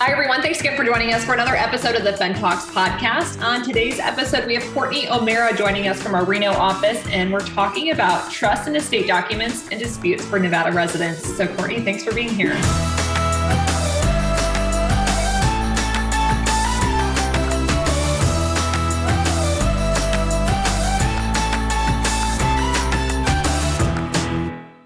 Hi, everyone. Thanks again for joining us for another episode of the Fenn.Talks Podcast. On today's episode, we have Courtney O'Mara joining us from our Reno office, and we're talking about trust and estate documents and disputes for Nevada residents. So, Courtney, thanks for being here.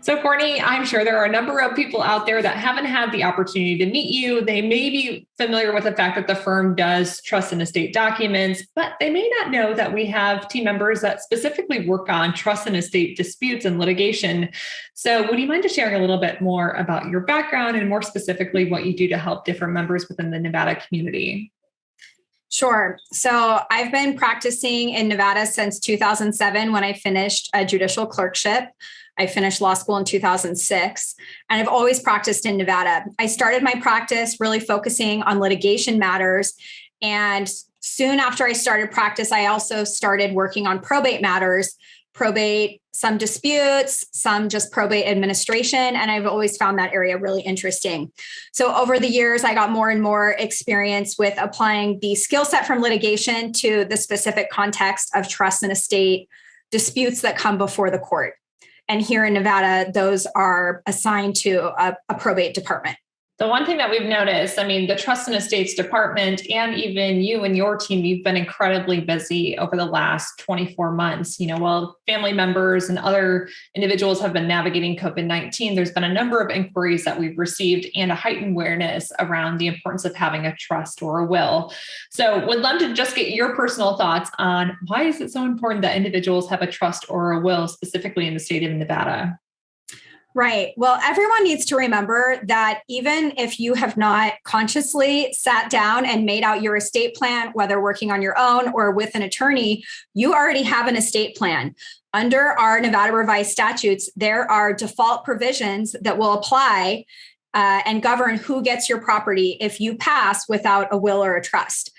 So, Courtney, I'm sure there are a number of people out there that haven't had the opportunity to meet you. They may be familiar with the fact that the firm does trust and estate documents, but they may not know that we have team members that specifically work on trust and estate disputes and litigation. So would you mind just sharing a little bit more about your background and more specifically what you do to help different members within the Nevada community? Sure. So I've been practicing in Nevada since 2007 when I finished a judicial clerkship. I finished law school in 2006, and I've always practiced in Nevada. I started my practice really focusing on litigation matters. And soon after I started practice, I also started working on probate matters, some disputes, some just probate administration. And I've always found that area really interesting. So over the years, I got more and more experience with applying the skill set from litigation to the specific context of trust and estate disputes that come before the court. And here in Nevada, those are assigned to a probate department. The one thing that we've noticed, the Trust and Estates Department and even you and your team, you've been incredibly busy over the last 24 months. While family members and other individuals have been navigating COVID-19, there's been a number of inquiries that we've received and a heightened awareness around the importance of having a trust or a will. So would love to just get your personal thoughts on why is it so important that individuals have a trust or a will, specifically in the state of Nevada? Right. Well, everyone needs to remember that even if you have not consciously sat down and made out your estate plan, whether working on your own or with an attorney, you already have an estate plan. Under our Nevada revised statutes, there are default provisions that will apply and govern who gets your property if you pass without a will or a trust.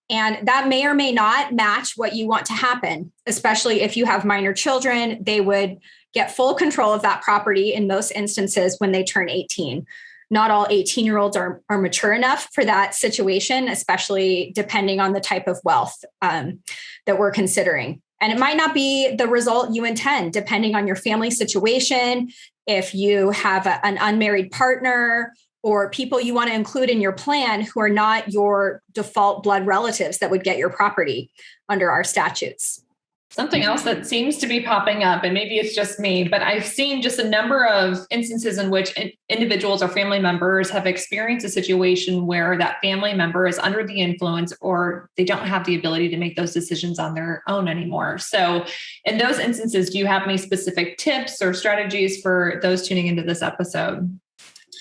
And that may or may not match what you want to happen, especially if you have minor children. They would get full control of that property in most instances when they turn 18. Not all 18-year-olds are mature enough for that situation, especially depending on the type of wealth that we're considering. And it might not be the result you intend, depending on your family situation, if you have an unmarried partner, or people you want to include in your plan who are not your default blood relatives that would get your property under our statutes. Something else that seems to be popping up, and maybe it's just me, but I've seen just a number of instances in which individuals or family members have experienced a situation where that family member is under the influence or they don't have the ability to make those decisions on their own anymore. So in those instances, do you have any specific tips or strategies for those tuning into this episode?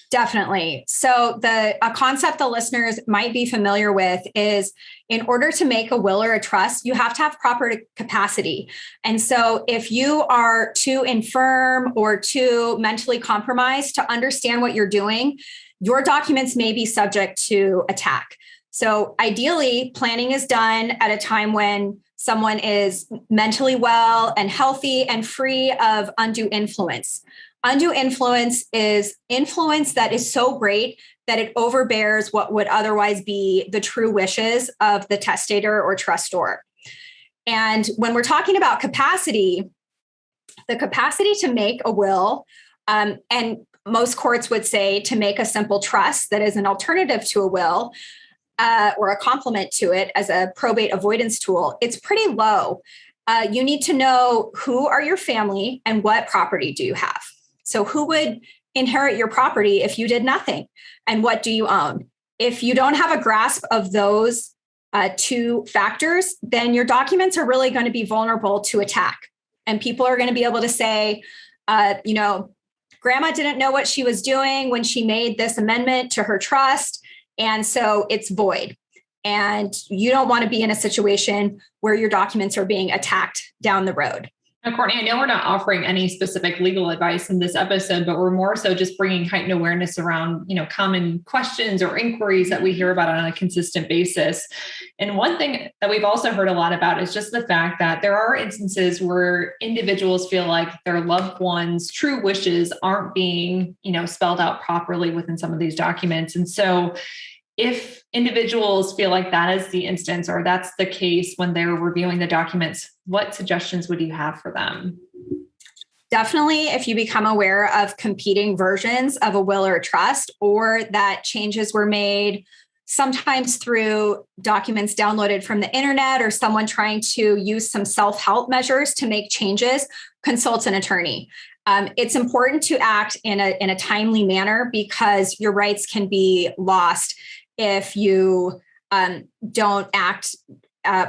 Definitely. So a concept the listeners might be familiar with is in order to make a will or a trust, you have to have proper capacity. And so if you are too infirm or too mentally compromised to understand what you're doing, your documents may be subject to attack. So ideally, planning is done at a time when someone is mentally well and healthy and free of undue influence. Undue influence is influence that is so great that it overbears what would otherwise be the true wishes of the testator or trustor. And when we're talking about capacity, the capacity to make a will, and most courts would say to make a simple trust that is an alternative to a will or a complement to it as a probate avoidance tool, it's pretty low. You need to know who are your family and what property do you have. So who would inherit your property if you did nothing? And what do you own? If you don't have a grasp of those two factors, then your documents are really going to be vulnerable to attack. And people are going to be able to say, Grandma didn't know what she was doing when she made this amendment to her trust. And so it's void. And you don't want to be in a situation where your documents are being attacked down the road. Now, Courtney, I know we're not offering any specific legal advice in this episode, but we're more so just bringing heightened awareness around, common questions or inquiries that we hear about on a consistent basis. And one thing that we've also heard a lot about is just the fact that there are instances where individuals feel like their loved ones' true wishes aren't being, spelled out properly within some of these documents. And so if individuals feel like that is the instance or that's the case when they're reviewing the documents, what suggestions would you have for them? Definitely, if you become aware of competing versions of a will or a trust, or that changes were made sometimes through documents downloaded from the internet or someone trying to use some self-help measures to make changes, consult an attorney. It's important to act in a timely manner because your rights can be lost if you don't act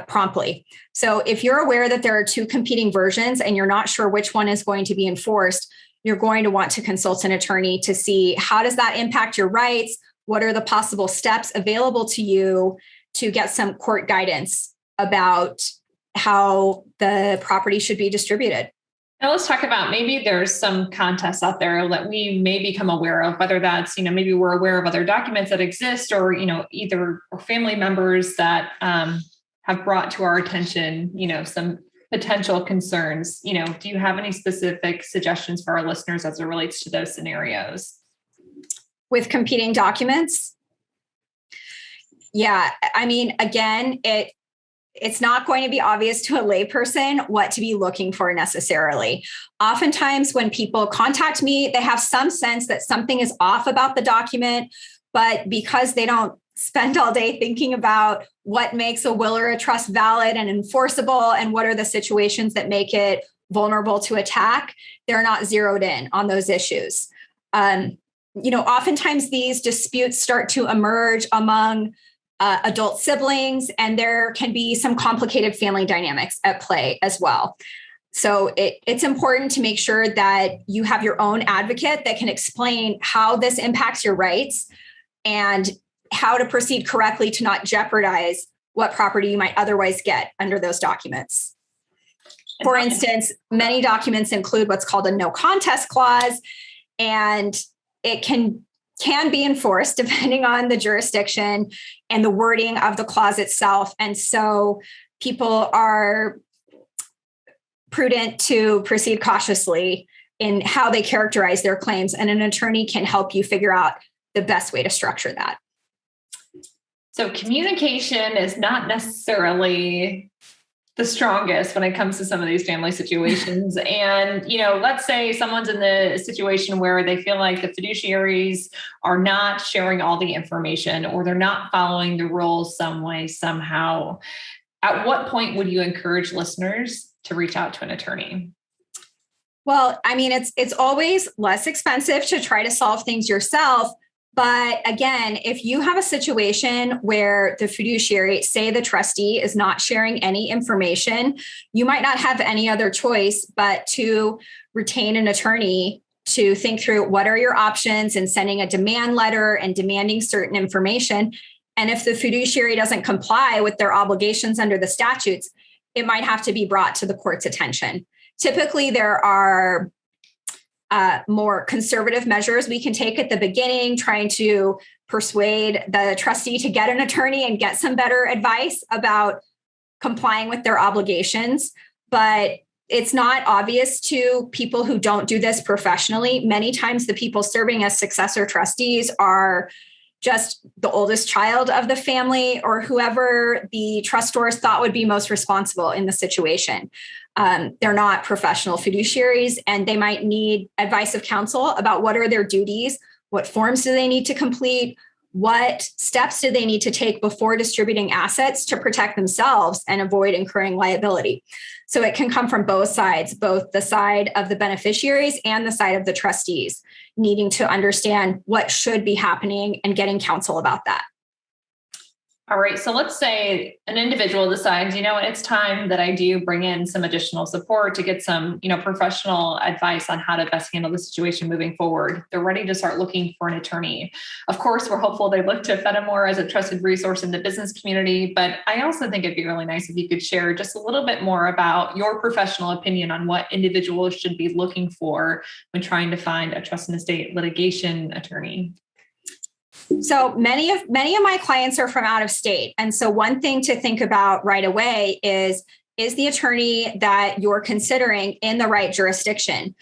promptly. So if you're aware that there are two competing versions and you're not sure which one is going to be enforced, you're going to want to consult an attorney to see how does that impact your rights? What are the possible steps available to you to get some court guidance about how the property should be distributed? Now let's talk about maybe there's some contests out there that we may become aware of, whether that's, maybe we're aware of other documents that exist or, either or family members that have brought to our attention, some potential concerns. Do you have any specific suggestions for our listeners as it relates to those scenarios? With competing documents? Yeah, again, it's not going to be obvious to a layperson what to be looking for necessarily. Oftentimes when people contact me, they have some sense that something is off about the document, but because they don't spend all day thinking about what makes a will or a trust valid and enforceable and what are the situations that make it vulnerable to attack, they're not zeroed in on those issues. Oftentimes these disputes start to emerge among adult siblings, and there can be some complicated family dynamics at play as well. So it's important to make sure that you have your own advocate that can explain how this impacts your rights and how to proceed correctly to not jeopardize what property you might otherwise get under those documents. For instance, many documents include what's called a no contest clause, and it can be enforced depending on the jurisdiction and the wording of the clause itself. And so people are prudent to proceed cautiously in how they characterize their claims, and an attorney can help you figure out the best way to structure that. So communication is not necessarily the strongest when it comes to some of these family situations. And, let's say someone's in the situation where they feel like the fiduciaries are not sharing all the information or they're not following the rules some way, somehow. At what point would you encourage listeners to reach out to an attorney? Well, it's always less expensive to try to solve things yourself. But again, if you have a situation where the fiduciary, say the trustee, is not sharing any information, you might not have any other choice but to retain an attorney to think through what are your options and sending a demand letter and demanding certain information. And if the fiduciary doesn't comply with their obligations under the statutes, it might have to be brought to the court's attention. Typically, there are more conservative measures we can take at the beginning, trying to persuade the trustee to get an attorney and get some better advice about complying with their obligations. But it's not obvious to people who don't do this professionally. Many times the people serving as successor trustees are just the oldest child of the family or whoever the trustors thought would be most responsible in the situation. They're not professional fiduciaries, and they might need advice of counsel about what are their duties, what forms do they need to complete, what steps do they need to take before distributing assets to protect themselves and avoid incurring liability. So it can come from both sides, both the side of the beneficiaries and the side of the trustees, needing to understand what should be happening and getting counsel about that. All right. So let's say an individual decides, it's time that I do bring in some additional support to get some, professional advice on how to best handle the situation moving forward. They're ready to start looking for an attorney. Of course, we're hopeful they look to Fennemore as a trusted resource in the business community, but I also think it'd be really nice if you could share just a little bit more about your professional opinion on what individuals should be looking for when trying to find a trust and estate litigation attorney. So many of my clients are from out of state. And so one thing to think about right away is the attorney that you're considering in the right jurisdiction?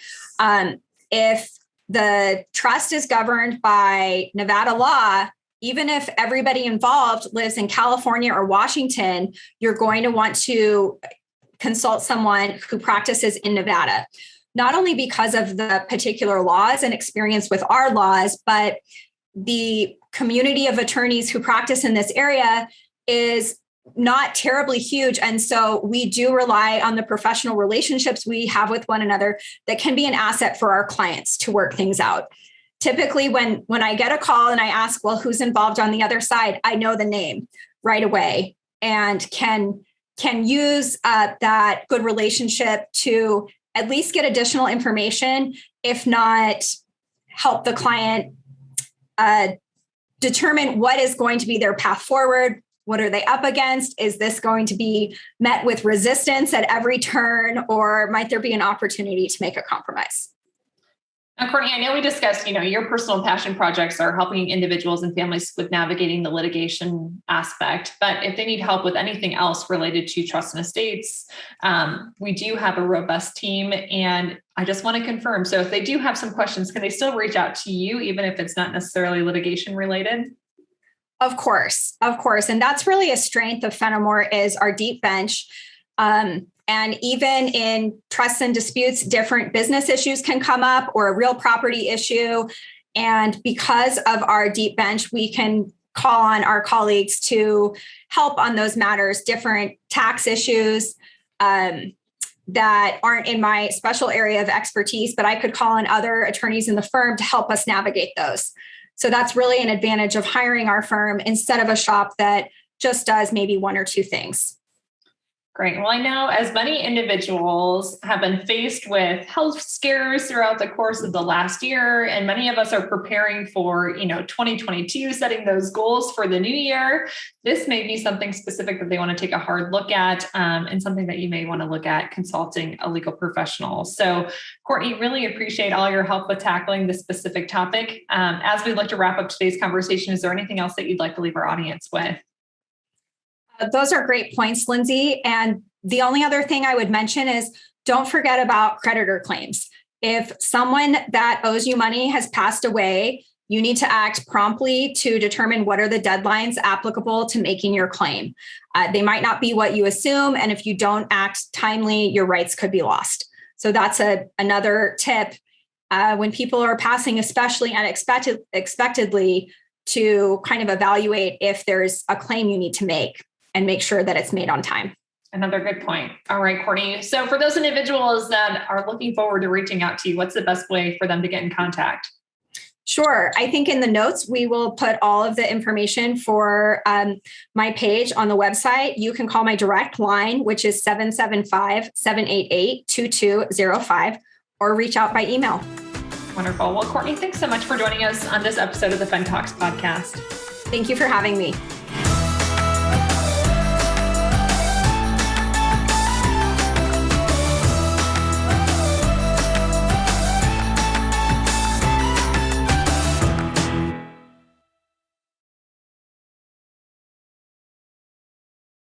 If the trust is governed by Nevada law, even if everybody involved lives in California or Washington, you're going to want to consult someone who practices in Nevada, not only because of the particular laws and experience with our laws, but the community of attorneys who practice in this area is not terribly huge. And so we do rely on the professional relationships we have with one another that can be an asset for our clients to work things out. Typically, when I get a call and I ask, well, who's involved on the other side, I know the name right away and can use that good relationship to at least get additional information, if not help the client determine what is going to be their path forward. What are they up against? Is this going to be met with resistance at every turn, or might there be an opportunity to make a compromise? Now, Courtney, I know we discussed, your personal passion projects are helping individuals and families with navigating the litigation aspect, but if they need help with anything else related to trust and estates, we do have a robust team. And I just want to confirm, so if they do have some questions, can they still reach out to you, even if it's not necessarily litigation related? Of course. And that's really a strength of Fennemore is our deep bench. And even in trusts and disputes, different business issues can come up or a real property issue. And because of our deep bench, we can call on our colleagues to help on those matters, different tax issues that aren't in my special area of expertise, but I could call on other attorneys in the firm to help us navigate those. So that's really an advantage of hiring our firm instead of a shop that just does maybe one or two things. Great. Well, I know as many individuals have been faced with health scares throughout the course of the last year, and many of us are preparing for, 2022, setting those goals for the new year. This may be something specific that they want to take a hard look at, and something that you may want to look at consulting a legal professional. So, Courtney, really appreciate all your help with tackling this specific topic. As we look to wrap up today's conversation, is there anything else that you'd like to leave our audience with? Those are great points, Lindsay. And the only other thing I would mention is don't forget about creditor claims. If someone that owes you money has passed away, you need to act promptly to determine what are the deadlines applicable to making your claim. They might not be what you assume. And if you don't act timely, your rights could be lost. So that's another tip when people are passing, especially unexpectedly, to kind of evaluate if there's a claim you need to make and make sure that it's made on time. Another good point. All right, Courtney. So for those individuals that are looking forward to reaching out to you, what's the best way for them to get in contact? Sure. I think in the notes, we will put all of the information for my page on the website. You can call my direct line, which is 775-788-2205, or reach out by email. Wonderful. Well, Courtney, thanks so much for joining us on this episode of the Fenn.Talks Podcast. Thank you for having me.